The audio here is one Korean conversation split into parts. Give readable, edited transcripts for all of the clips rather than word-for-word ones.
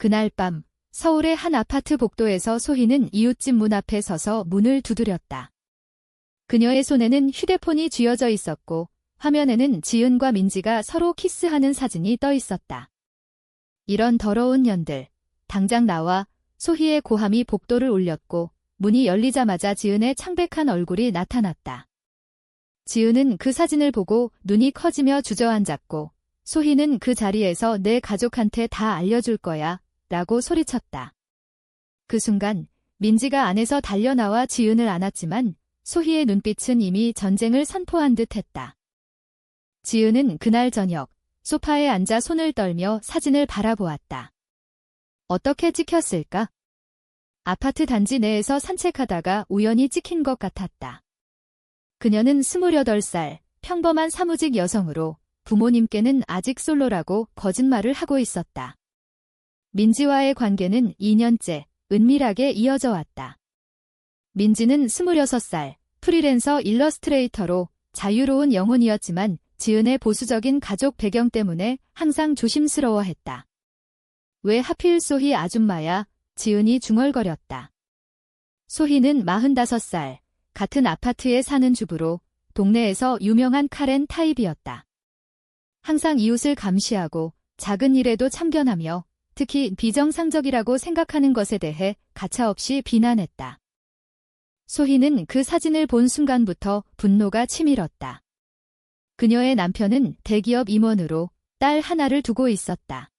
그날 밤 서울의 한 아파트 복도에서 소희는 이웃집 문 앞에 서서 문을 두드렸다. 그녀의 손에는 휴대폰이 쥐어져 있었고 화면에는 지은과 민지가 서로 키스하는 사진이 떠 있었다. 이런 더러운 년들, 당장 나와. 소희의 고함이 복도를 울렸고 문이 열리자마자 지은의 창백한 얼굴이 나타났다. 지은은 그 사진을 보고 눈이 커지며 주저앉았고 소희는 그 자리에서 내 가족한테 다 알려줄 거야 라고 소리쳤다. 그 순간 민지가 안에서 달려나와 지은을 안았지만 소희의 눈빛은 이미 전쟁을 선포한 듯 했다. 지은은 그날 저녁 소파에 앉아 손을 떨며 사진을 바라보았다. 어떻게 찍혔을까? 아파트 단지 내에서 산책하다가 우연히 찍힌 것 같았다. 그녀는 28살, 평범한 사무직 여성으로 부모님께는 아직 솔로라고 거짓말을 하고 있었다. 민지와의 관계는 2년째 은밀하게 이어져 왔다. 민지는 26살, 프리랜서 일러스트레이터로 자유로운 영혼이었지만 지은의 보수적인 가족 배경 때문에 항상 조심스러워했다. 왜 하필 소희 아줌마야? 지은이 중얼거렸다. 소희는 45살, 같은 아파트에 사는 주부로 동네에서 유명한 카렌 타입이었다. 항상 이웃을 감시하고 작은 일에도 참견하며 특히 비정상적이라고 생각하는 것에 대해 가차없이 비난했다. 소희는 그 사진을 본 순간부터 분노가 치밀었다. 그녀의 남편은 대기업 임원으로 딸 하나를 두고 있었다.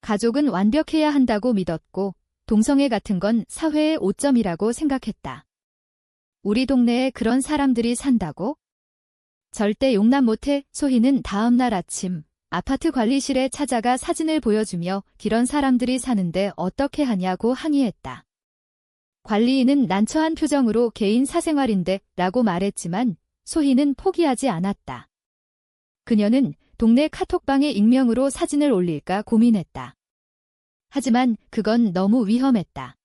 가족은 완벽해야 한다고 믿었고 동성애 같은 건 사회의 오점이라고 생각했다. 우리 동네에 그런 사람들이 산다고? 절대 용납 못해. 소희는 다음 날 아침 아파트 관리실에 찾아가 사진을 보여주며 이런 사람들이 사는데 어떻게 하냐고 항의했다. 관리인은 난처한 표정으로 개인 사생활인데 라고 말했지만 소희는 포기하지 않았다. 그녀는 동네 카톡방에 익명으로 사진을 올릴까 고민했다. 하지만 그건 너무 위험했다.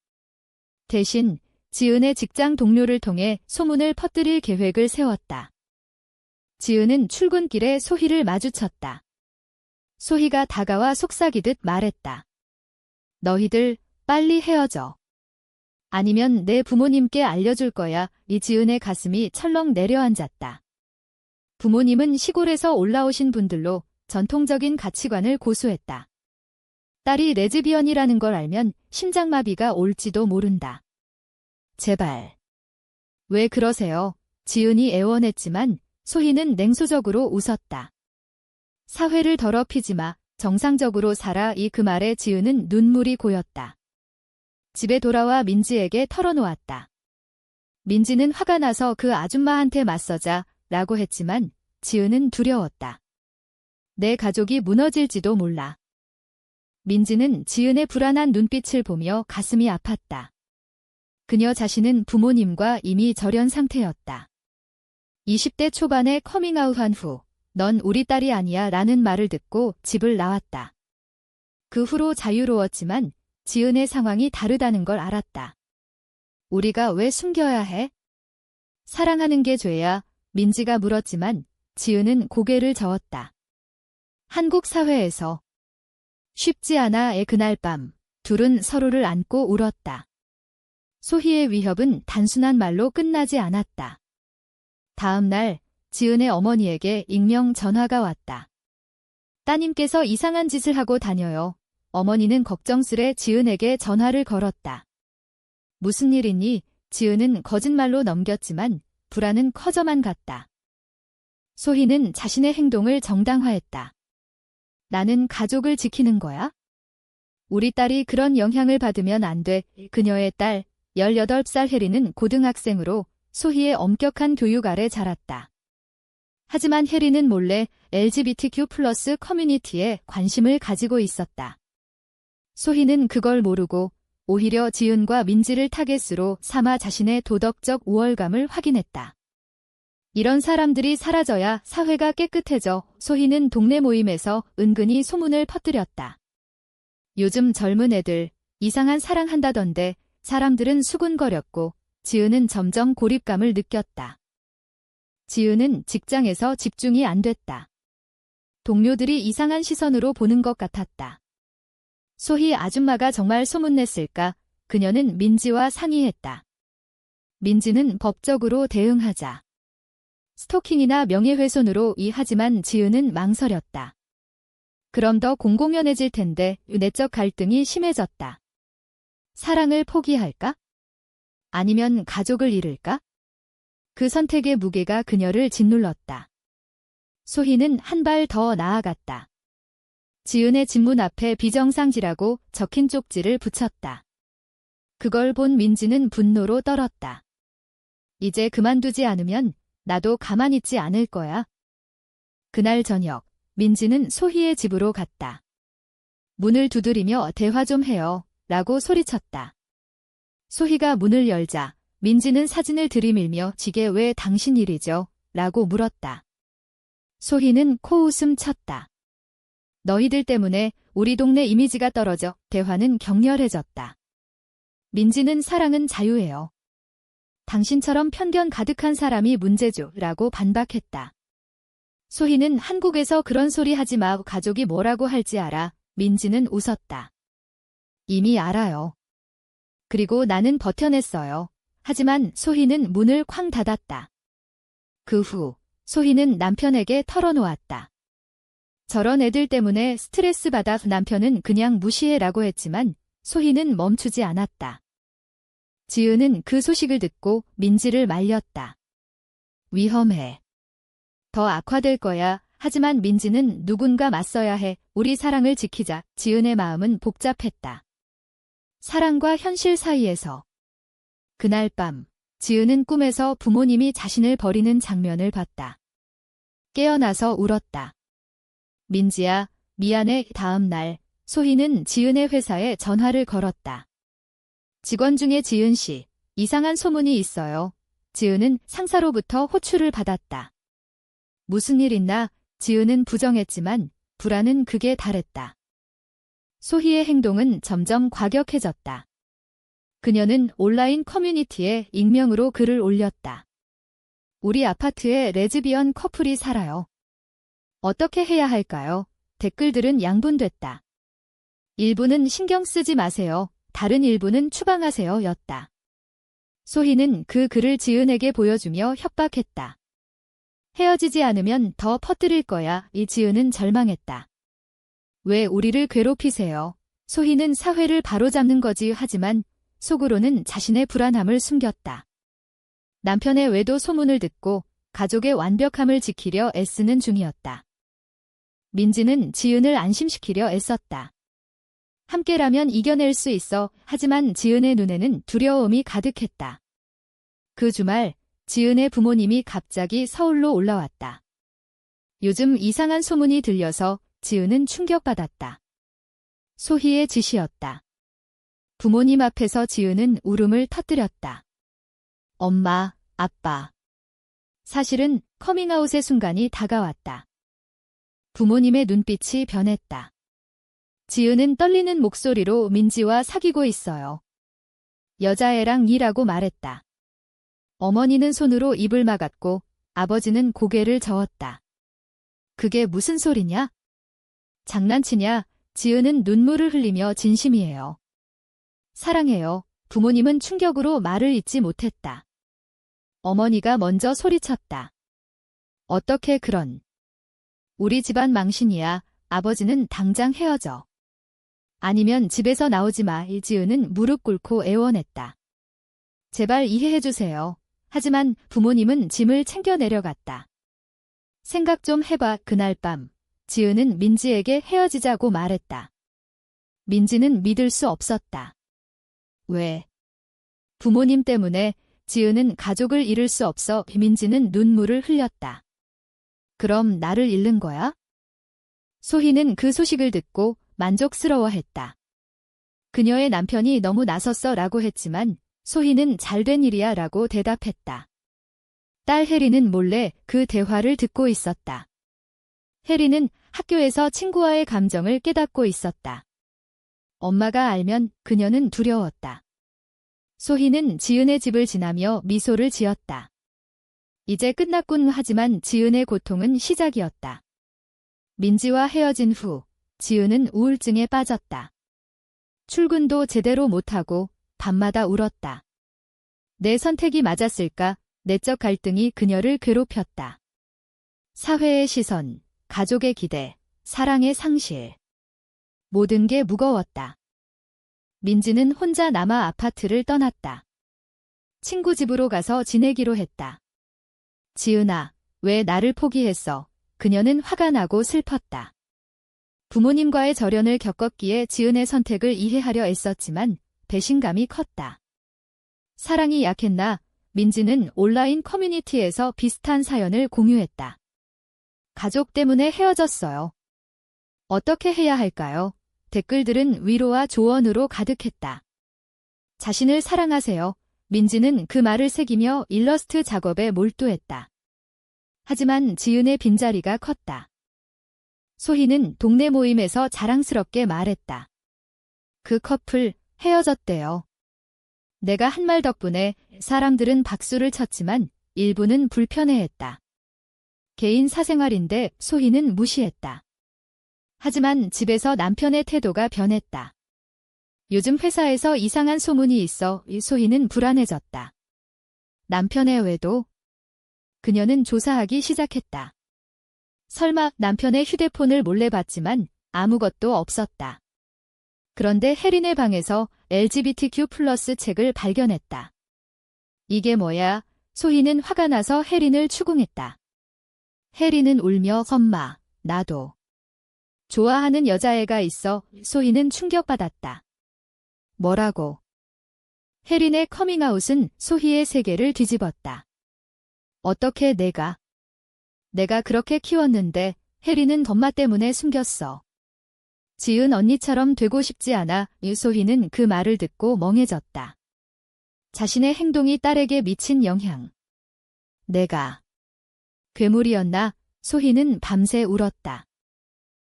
대신 지은의 직장 동료를 통해 소문을 퍼뜨릴 계획을 세웠다. 지은은 출근길에 소희를 마주쳤다. 소희가 다가와 속삭이듯 말했다. 너희들 빨리 헤어져. 아니면 내 부모님께 알려줄 거야. 이지은의 가슴이 철렁 내려앉았다. 부모님은 시골에서 올라오신 분들로 전통적인 가치관을 고수했다. 딸이 레즈비언이라는 걸 알면 심장마비가 올지도 모른다. 제발. 왜 그러세요? 지은이 애원했지만 소희는 냉소적으로 웃었다. 사회를 더럽히지 마. 정상적으로 살아. 그 말에 지은은 눈물이 고였다. 집에 돌아와 민지에게 털어놓았다. 민지는 화가 나서 그 아줌마한테 맞서자 라고 했지만 지은은 두려웠다. 내 가족이 무너질지도 몰라. 민지는 지은의 불안한 눈빛을 보며 가슴이 아팠다. 그녀 자신은 부모님과 이미 절연 상태였다. 20대 초반에 커밍아웃한 후 넌 우리 딸이 아니야 라는 말을 듣고 집을 나왔다. 그 후로 자유로웠지만 지은의 상황이 다르다는 걸 알았다. 우리가 왜 숨겨야 해? 사랑하는 게 죄야. 민지가 물었지만 지은은 고개를 저었다. 한국 사회에서 쉽지 않아. 그날 밤 둘은 서로를 안고 울었다. 소희의 위협은 단순한 말로 끝나지 않았다. 다음 날 지은의 어머니에게 익명 전화가 왔다. 따님께서 이상한 짓을 하고 다녀요. 어머니는 걱정스레 지은에게 전화를 걸었다. 무슨 일 있니? 지은은 거짓말로 넘겼지만 불안은 커져만 갔다. 소희는 자신의 행동을 정당화했다. 나는 가족을 지키는 거야? 우리 딸이 그런 영향을 받으면 안 돼. 그녀의 딸 18살 혜리는 고등학생으로 소희의 엄격한 교육 아래 자랐다. 하지만 혜리는 몰래 LGBTQ+ 커뮤니티에 관심을 가지고 있었다. 소희는 그걸 모르고 오히려 지은과 민지를 타겟으로 삼아 자신의 도덕적 우월감을 확인했다. 이런 사람들이 사라져야 사회가 깨끗해져. 소희는 동네 모임에서 은근히 소문을 퍼뜨렸다. 요즘 젊은 애들 이상한 사랑한다던데. 사람들은 수군거렸고 지은은 점점 고립감을 느꼈다. 지은은 직장에서 집중이 안 됐다. 동료들이 이상한 시선으로 보는 것 같았다. 소희 아줌마가 정말 소문냈을까? 그녀는 민지와 상의했다. 민지는 법적으로 대응하자. 스토킹이나 명예훼손으로 하지만 지은은 망설였다. 그럼 더 공공연해질 텐데 내적 갈등이 심해졌다. 사랑을 포기할까? 아니면 가족을 잃을까? 그 선택의 무게가 그녀를 짓눌렀다. 소희는 한 발 더 나아갔다. 지은의 집문 앞에 비정상지라고 적힌 쪽지를 붙였다. 그걸 본 민지는 분노로 떨었다. 이제 그만두지 않으면 나도 가만히 있지 않을 거야. 그날 저녁, 민지는 소희의 집으로 갔다. 문을 두드리며 대화 좀 해요, 라고 소리쳤다. 소희가 문을 열자 민지는 사진을 들이밀며 이게 왜 당신 일이죠? 라고 물었다. 소희는 코웃음 쳤다. 너희들 때문에 우리 동네 이미지가 떨어져 대화는 격렬해졌다. 민지는 사랑은 자유예요. 당신처럼 편견 가득한 사람이 문제죠, 라고 반박했다. 소희는 한국에서 그런 소리 하지 마, 가족이 뭐라고 할지 알아. 민지는 웃었다. 이미 알아요. 그리고 나는 버텨냈어요. 하지만 소희는 문을 쾅 닫았다. 그 후 소희는 남편에게 털어놓았다. 저런 애들 때문에 스트레스 받아 남편은 그냥 무시해라고 했지만 소희는 멈추지 않았다. 지은은 그 소식을 듣고 민지를 말렸다. 위험해. 더 악화될 거야. 하지만 민지는 누군가 맞서야 해. 우리 사랑을 지키자. 지은의 마음은 복잡했다. 사랑과 현실 사이에서. 그날 밤, 지은은 꿈에서 부모님이 자신을 버리는 장면을 봤다. 깨어나서 울었다. 민지야, 미안해. 다음 날, 소희는 지은의 회사에 전화를 걸었다. 직원 중에 지은 씨, 이상한 소문이 있어요. 지은은 상사로부터 호출을 받았다. 무슨 일 있나? 지은은 부정했지만 불안은 극에 달했다. 소희의 행동은 점점 과격해졌다. 그녀는 온라인 커뮤니티에 익명으로 글을 올렸다. 우리 아파트에 레즈비언 커플이 살아요. 어떻게 해야 할까요? 댓글들은 양분됐다. 일부는 신경 쓰지 마세요. 다른 일부는 추방하세요 였다. 소희는 그 글을 지은에게 보여주며 협박했다. 헤어지지 않으면 더 퍼뜨릴 거야. 이 지은은 절망했다. 왜 우리를 괴롭히세요? 소희는 사회를 바로잡는 거지. 하지만 속으로는 자신의 불안함을 숨겼다. 남편의 외도 소문을 듣고 가족의 완벽함을 지키려 애쓰는 중이었다. 민지는 지은을 안심시키려 애썼다. 함께라면 이겨낼 수 있어. 하지만 지은의 눈에는 두려움이 가득했다. 그 주말, 지은의 부모님이 갑자기 서울로 올라왔다. 요즘 이상한 소문이 들려서 지은은 충격받았다. 소희의 지시였다. 부모님 앞에서 지은은 울음을 터뜨렸다. 엄마, 아빠. 사실은 커밍아웃의 순간이 다가왔다. 부모님의 눈빛이 변했다. 지은은 떨리는 목소리로 민지와 사귀고 있어요. 여자애랑 이라고 말했다. 어머니는 손으로 입을 막았고 아버지는 고개를 저었다. 그게 무슨 소리냐? 장난치냐? 지은은 눈물을 흘리며 진심이에요. 사랑해요. 부모님은 충격으로 말을 잇지 못했다. 어머니가 먼저 소리쳤다. 어떻게 그런. 우리 집안 망신이야. 아버지는 당장 헤어져. 아니면 집에서 나오지 마. 지은은 무릎 꿇고 애원했다. 제발 이해해주세요. 하지만 부모님은 짐을 챙겨 내려갔다. 생각 좀 해봐. 그날 밤, 지은은 민지에게 헤어지자고 말했다. 민지는 믿을 수 없었다. 왜? 부모님 때문에. 지은은 가족을 잃을 수 없어. 민지는 눈물을 흘렸다. 그럼 나를 잃는 거야? 소희는 그 소식을 듣고 만족스러워했다. 그녀의 남편이 너무 나섰어 라고 했지만 소희는 잘된 일이야 라고 대답했다. 딸 혜리는 몰래 그 대화를 듣고 있었다. 혜리는 학교에서 친구와의 감정을 깨닫고 있었다. 엄마가 알면 그녀는 두려웠다. 소희는 지은의 집을 지나며 미소를 지었다. 이제 끝났군. 하지만 지은의 고통은 시작이었다. 민지와 헤어진 후 지은은 우울증에 빠졌다. 출근도 제대로 못하고 밤마다 울었다. 내 선택이 맞았을까? 내적 갈등이 그녀를 괴롭혔다. 사회의 시선, 가족의 기대, 사랑의 상실. 모든 게 무거웠다. 민지는 혼자 남아 아파트를 떠났다. 친구 집으로 가서 지내기로 했다. 지은아, 왜 나를 포기했어? 그녀는 화가 나고 슬펐다. 부모님과의 절연을 겪었기에 지은의 선택을 이해하려 애썼지만 배신감이 컸다. 사랑이 약했나? 민지는 온라인 커뮤니티에서 비슷한 사연을 공유했다. 가족 때문에 헤어졌어요. 어떻게 해야 할까요? 댓글들은 위로와 조언으로 가득했다. 자신을 사랑하세요. 민지는 그 말을 새기며 일러스트 작업에 몰두했다. 하지만 지은의 빈자리가 컸다. 소희는 동네 모임에서 자랑스럽게 말했다. 그 커플 헤어졌대요. 내가 한 말 덕분에 사람들은 박수를 쳤지만 일부는 불편해했다. 개인 사생활인데 소희는 무시했다. 하지만 집에서 남편의 태도가 변했다. 요즘 회사에서 이상한 소문이 있어 소희는 불안해졌다. 남편의 외도? 그녀는 조사하기 시작했다. 설마 남편의 휴대폰을 몰래 봤지만 아무것도 없었다. 그런데 혜린의 방에서 LGBTQ+ 책을 발견했다. 이게 뭐야? 소희는 화가 나서 혜린을 추궁했다. 혜린은 울며 엄마, 나도. 좋아하는 여자애가 있어. 소희는 충격받았다. 뭐라고? 혜린의 커밍아웃은 소희의 세계를 뒤집었다. 어떻게 내가 그렇게 키웠는데 혜린은 엄마 때문에 숨겼어. 지은 언니처럼 되고 싶지 않아. 소희는 그 말을 듣고 멍해졌다. 자신의 행동이 딸에게 미친 영향. 내가 괴물이었나? 소희는 밤새 울었다.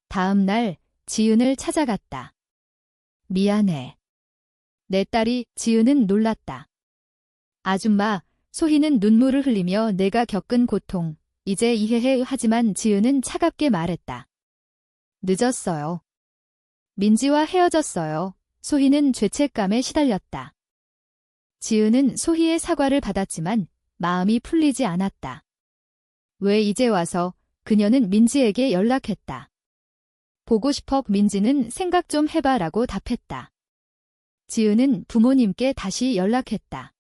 다음 날 지은을 찾아갔다. 미안해. 내 딸이. 지은은 놀랐다. 아줌마, 소희는 눈물을 흘리며 내가 겪은 고통, 이제 이해해. 하지만 지은은 차갑게 말했다. 늦었어요. 민지와 헤어졌어요. 소희는 죄책감에 시달렸다. 지은은 소희의 사과를 받았지만 마음이 풀리지 않았다. 왜 이제 와서? 그녀는 민지에게 연락했다. 보고 싶어. 민지는 생각 좀 해봐라고 답했다. 지은은 부모님께 다시 연락했다.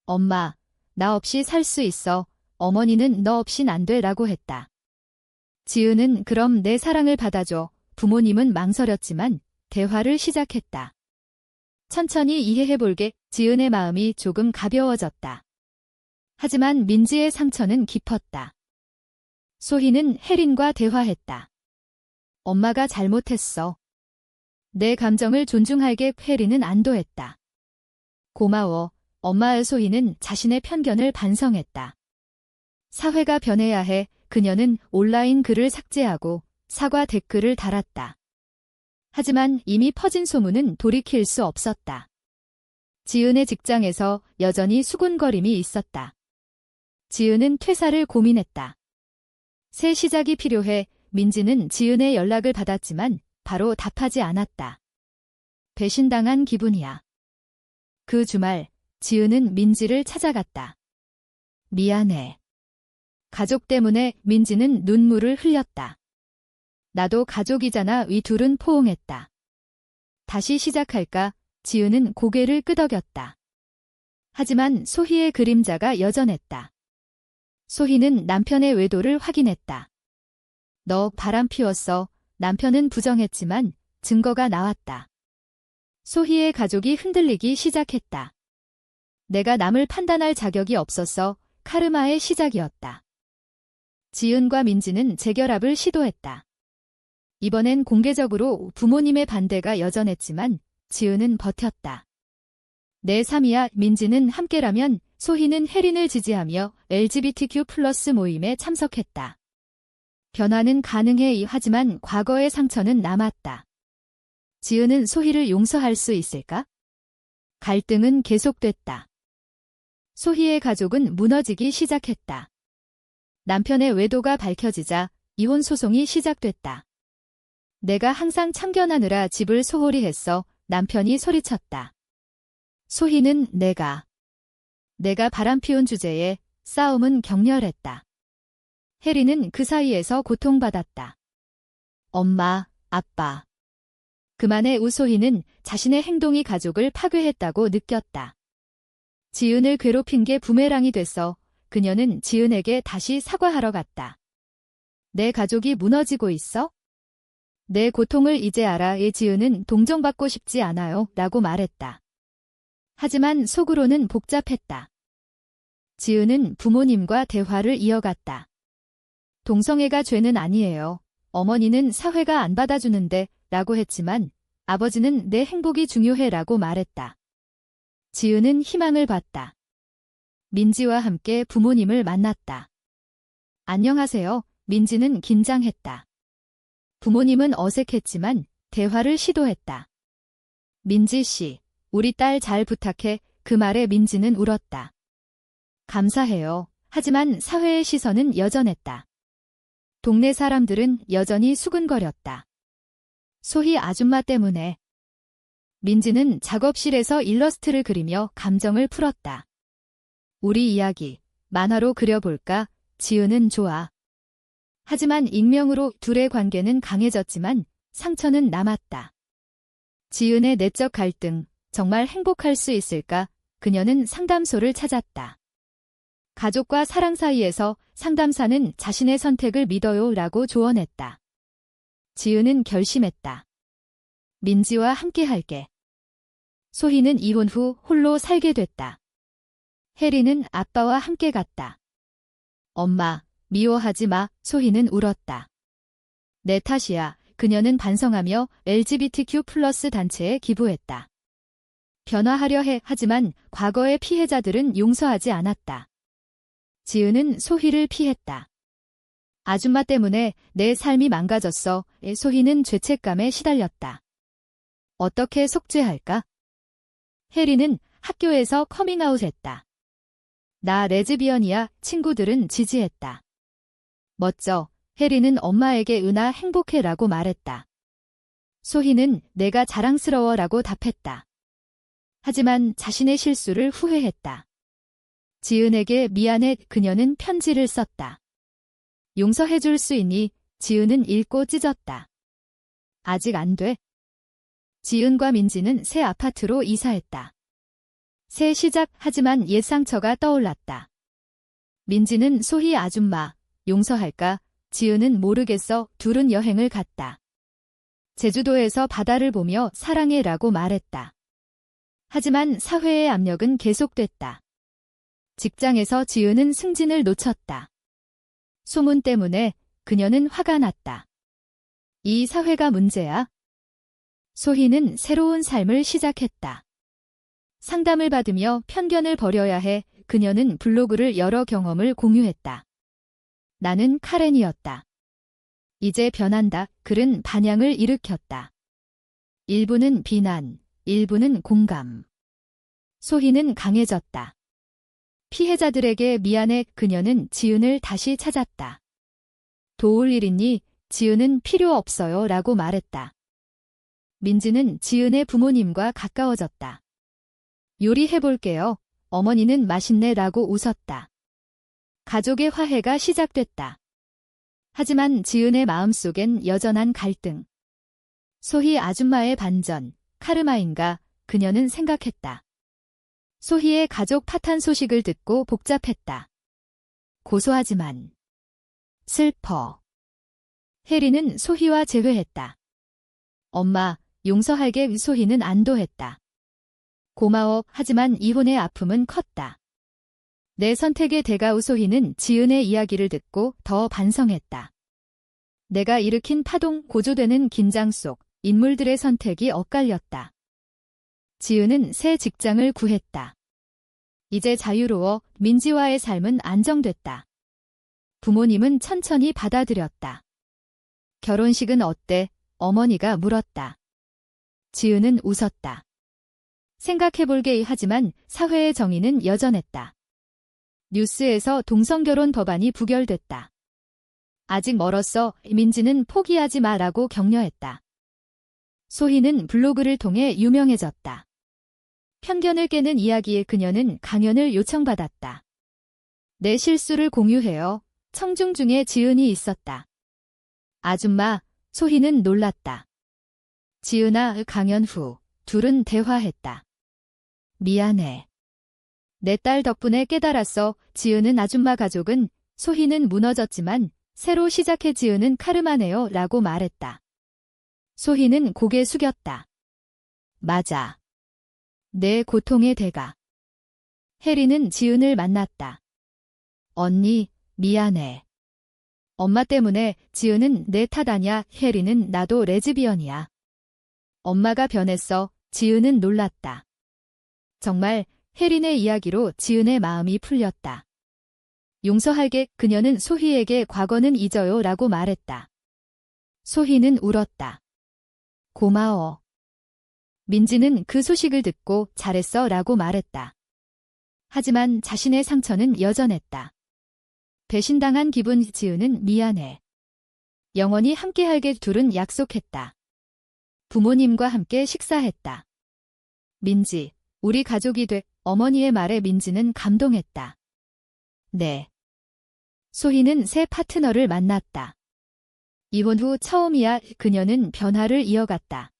엄마, 나 없이 살 수 있어. 어머니는 너 없인 안 돼라고 했다. 지은은 그럼 내 사랑을 받아줘. 부모님은 망설였지만 대화를 시작했다. 천천히 이해해볼게. 지은의 마음이 조금 가벼워졌다. 하지만 민지의 상처는 깊었다. 소희는 혜린과 대화했다. 엄마가 잘못했어. 내 감정을 존중할게. 혜린은 안도했다. 고마워. 엄마의. 소희는 자신의 편견을 반성했다. 사회가 변해야 해. 그녀는 온라인 글을 삭제하고 사과 댓글을 달았다. 하지만 이미 퍼진 소문은 돌이킬 수 없었다. 지은의 직장에서 여전히 수군거림이 있었다. 지은은 퇴사를 고민했다. 새 시작이 필요해. 민지는 지은의 연락을 받았지만 바로 답하지 않았다. 배신당한 기분이야. 그 주말 지은은 민지를 찾아갔다. 미안해. 가족 때문에. 민지는 눈물을 흘렸다. 나도 가족이잖아. 위 둘은 포옹했다. 다시 시작할까? 지은은 고개를 끄덕였다. 하지만 소희의 그림자가 여전했다. 소희는 남편의 외도를 확인했다. 너 바람 피웠어. 남편은 부정했지만 증거가 나왔다. 소희의 가족이 흔들리기 시작했다. 내가 남을 판단할 자격이 없었어. 카르마의 시작이었다. 지은과 민지는 재결합을 시도했다. 이번엔 공개적으로. 부모님의 반대가 여전했지만 지은은 버텼다. 내 삶이야. 민지는 함께라면. 소희는 혜린을 지지하며 LGBTQ+ 모임에 참석했다. 변화는 가능해. 하지만 과거의 상처는 남았다. 지은은 소희를 용서할 수 있을까? 갈등은 계속됐다. 소희의 가족은 무너지기 시작했다. 남편의 외도가 밝혀지자 이혼 소송이 시작됐다. 내가 항상 참견하느라 집을 소홀히 했어. 남편이 소리쳤다. 소희는 내가 바람피운 주제에 싸움은 격렬했다. 혜리는 그 사이에서 고통받았다. 엄마, 아빠. 그만의 우소희는 자신의 행동이 가족을 파괴했다고 느꼈다. 지은을 괴롭힌 게 부메랑이 됐어 그녀는 지은에게 다시 사과하러 갔다. 내 가족이 무너지고 있어? 내 고통을 이제 알아. 지은은 동정받고 싶지 않아요 라고 말했다. 하지만 속으로는 복잡했다. 지은은 부모님과 대화를 이어갔다. 동성애가 죄는 아니에요. 어머니는 사회가 안 받아주는데 라고 했지만 아버지는 내 행복이 중요해 라고 말했다. 지은은 희망을 봤다. 민지와 함께 부모님을 만났다. 안녕하세요. 민지는 긴장했다. 부모님은 어색했지만 대화를 시도했다. 민지 씨, 우리 딸 잘 부탁해. 그 말에 민지는 울었다. 감사해요. 하지만 사회의 시선은 여전했다. 동네 사람들은 여전히 수근거렸다. 소희 아줌마 때문에. 민지는 작업실에서 일러스트를 그리며 감정을 풀었다. 우리 이야기, 만화로 그려볼까? 지은은 좋아. 하지만 익명으로 둘의 관계는 강해졌지만 상처는 남았다. 지은의 내적 갈등, 정말 행복할 수 있을까? 그녀는 상담소를 찾았다. 가족과 사랑 사이에서 상담사는 자신의 선택을 믿어요 라고 조언했다. 지은은 결심했다. 민지와 함께 할게. 소희는 이혼 후 홀로 살게 됐다. 혜리는 아빠와 함께 갔다. 엄마, 미워하지 마. 소희는 울었다. 내 탓이야. 그녀는 반성하며 LGBTQ+ 단체에 기부했다. 변화하려 해. 하지만 과거의 피해자들은 용서하지 않았다. 지은은 소희를 피했다. 아줌마 때문에 내 삶이 망가졌어. 소희는 죄책감에 시달렸다. 어떻게 속죄할까? 혜리는 학교에서 커밍아웃했다. 나 레즈비언이야. 친구들은 지지했다. 멋져. 혜리는 엄마에게 은하 행복해라고 말했다. 소희는 내가 자랑스러워라고 답했다. 하지만 자신의 실수를 후회했다. 지은에게 미안해. 그녀는 편지를 썼다. 용서해줄 수 있니? 지은은 읽고 찢었다. 아직 안 돼. 지은과 민지는 새 아파트로 이사했다. 새 시작. 하지만 옛 상처가 떠올랐다. 민지는 소희 아줌마, 용서할까? 지은은 모르겠어. 둘은 여행을 갔다. 제주도에서 바다를 보며 사랑해라고 말했다. 하지만 사회의 압력은 계속됐다. 직장에서 지은은 승진을 놓쳤다. 소문 때문에 그녀는 화가 났다. 이 사회가 문제야? 소희는 새로운 삶을 시작했다. 상담을 받으며 편견을 버려야 해. 그녀는 블로그를 열어 경험을 공유했다. 나는 카렌이었다. 이제 변한다. 글은 반향을 일으켰다. 일부는 비난, 일부는 공감. 소희는 강해졌다. 피해자들에게 미안해. 그녀는 지은을 다시 찾았다. 도울 일 있니? 지은은 필요 없어요 라고 말했다. 민지는 지은의 부모님과 가까워졌다. 요리해볼게요. 어머니는 맛있네 라고 웃었다. 가족의 화해가 시작됐다. 하지만 지은의 마음속엔 여전한 갈등. 소희 아줌마의 반전, 카르마인가? 그녀는 생각했다. 소희의 가족 파탄 소식을 듣고 복잡했다. 고소하지만 슬퍼. 혜리는 소희와 재회했다. 엄마, 용서할게. 소희는 안도했다. 고마워. 하지만 이혼의 아픔은 컸다. 내 선택의 대가. 소희는 지은의 이야기를 듣고 더 반성했다. 내가 일으킨 파동, 고조되는 긴장 속 인물들의 선택이 엇갈렸다. 지은은 새 직장을 구했다. 이제 자유로워. 민지와의 삶은 안정됐다. 부모님은 천천히 받아들였다. 결혼식은 어때? 어머니가 물었다. 지은은 웃었다. 생각해볼게. 하지만 사회의 정의는 여전했다. 뉴스에서 동성결혼 법안이 부결됐다. 아직 멀었어. 민지는 포기하지 마라고 격려했다. 소희는 블로그를 통해 유명해졌다. 편견을 깨는 이야기에 그녀는 강연을 요청받았다. 내 실수를 공유해요. 청중 중에 지은이 있었다. 아줌마, 소희는 놀랐다. 지은아, 강연 후 둘은 대화했다. 미안해. 내 딸 덕분에 깨달았어. 지은은 아줌마 가족은, 소희는 무너졌지만 새로 시작해 지은은 카르마네요 라고 말했다. 소희는 고개 숙였다. 맞아. 내 고통의 대가. 혜리는 지은을 만났다. 언니, 미안해. 엄마 때문에. 지은은 내 탓 아냐. 혜리는 나도 레즈비언이야. 엄마가 변했어. 지은은 놀랐다. 정말. 혜린의 이야기로 지은의 마음이 풀렸다. 용서할게. 그녀는 소희에게 과거는 잊어요 라고 말했다. 소희는 울었다. 고마워. 민지는 그 소식을 듣고 잘했어 라고 말했다. 하지만 자신의 상처는 여전했다. 배신당한 기분. 지은은 미안해. 영원히 함께할게. 둘은 약속했다. 부모님과 함께 식사했다. 민지, 우리 가족이 돼. 어머니의 말에 민지는 감동했다. 네. 소희는 새 파트너를 만났다. 이혼 후 처음이야. 그녀는 변화를 이어갔다.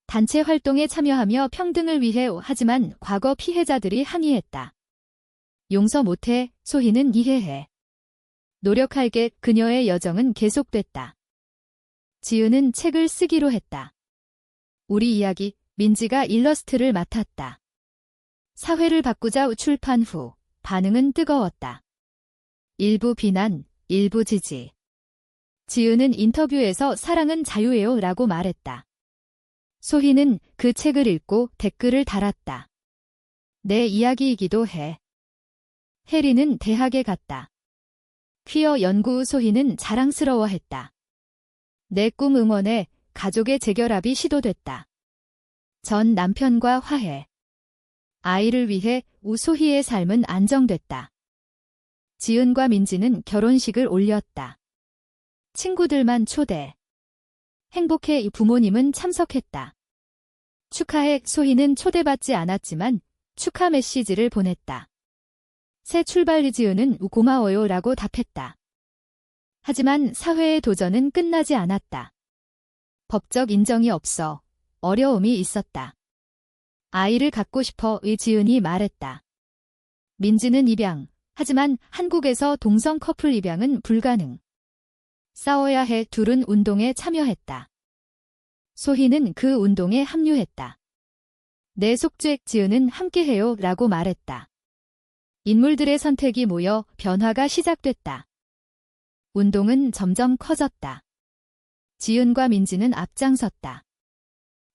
단체 활동에 참여하며 평등을 위해. 하지만 과거 피해자들이 항의했다. 용서 못해. 소희는 이해해. 노력할게. 그녀의 여정은 계속됐다. 지은은 책을 쓰기로 했다. 우리 이야기. 민지가 일러스트를 맡았다. 사회를 바꾸자. 출판 후 반응은 뜨거웠다. 일부 비난, 일부 지지. 지은은 인터뷰에서 사랑은 자유예요 라고 말했다. 소희는 그 책을 읽고 댓글을 달았다. 내 이야기이기도 해. 혜리는 대학에 갔다. 퀴어 연구. 소희는 자랑스러워했다. 내 꿈 응원해. 가족의 재결합이 시도됐다. 전 남편과 화해. 아이를 위해. 소희의 삶은 안정됐다. 지은과 민지는 결혼식을 올렸다. 친구들만 초대. 행복해. 부모님은 참석했다. 축하해. 소희는 초대받지 않았지만 축하 메시지를 보냈다. 새 출발. 지은은 고마워요 라고 답했다. 하지만 사회의 도전은 끝나지 않았다. 법적 인정이 없어. 어려움이 있었다. 아이를 갖고 싶어. 지은이 말했다. 민지는 입양. 하지만 한국에서 동성 커플 입양은 불가능. 싸워야 해. 둘은 운동에 참여했다. 소희는 그 운동에 합류했다. 내 속죄. 지은은 함께해요 라고 말했다. 인물들의 선택이 모여 변화가 시작됐다. 운동은 점점 커졌다. 지은과 민지는 앞장섰다.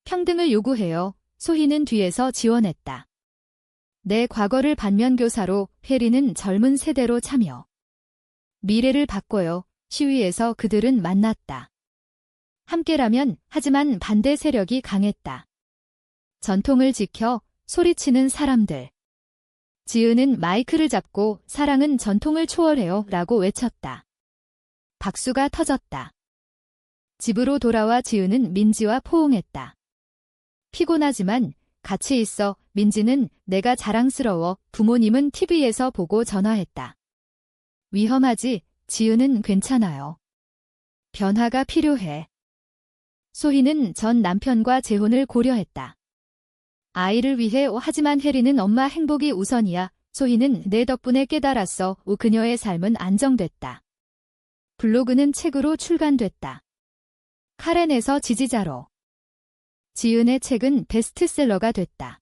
평등을 요구해요. 소희는 뒤에서 지원했다. 내 과거를 반면교사로. 혜리는 젊은 세대로 참여. 미래를 바꿔요. 시위에서 그들은 만났다. 함께라면. 하지만 반대 세력이 강했다. 전통을 지켜. 소리치는 사람들. 지은은 마이크를 잡고 사랑은 전통을 초월해요 라고 외쳤다. 박수가 터졌다. 집으로 돌아와 지은은 민지와 포옹했다. 피곤하지만 같이 있어. 민지는 내가 자랑스러워. 부모님은 TV에서 보고 전화했다. 위험하지. 지은은 괜찮아요. 변화가 필요해. 소희는 전 남편과 재혼을 고려했다. 아이를 위해. 하지만 혜리는 엄마 행복이 우선이야. 소희는 내 덕분에 깨달았어. 그녀의 삶은 안정됐다. 블로그는 책으로 출간됐다. 카렌에서 지지자로. 지은의 책은 베스트셀러가 됐다.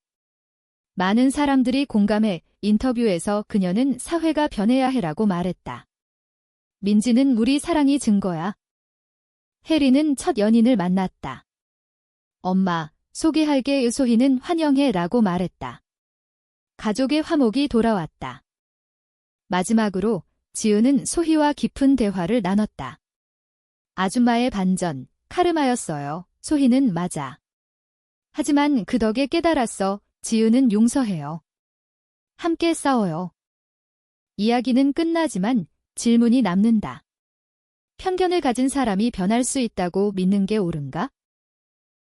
많은 사람들이 공감해. 인터뷰에서 그녀는 사회가 변해야 해라고 말했다. 민지는 우리 사랑이 증거야. 혜리는 첫 연인을 만났다. 엄마, 소개할게. 소희는 환영해 라고 말했다. 가족의 화목이 돌아왔다. 마지막으로 지은은 소희와 깊은 대화를 나눴다. 아줌마의 반전, 카르마였어요. 소희는 맞아. 하지만 그 덕에 깨달았어. 지은은 용서해요. 함께 싸워요. 이야기는 끝나지만 질문이 남는다. 편견을 가진 사람이 변할 수 있다고 믿는 게 옳은가?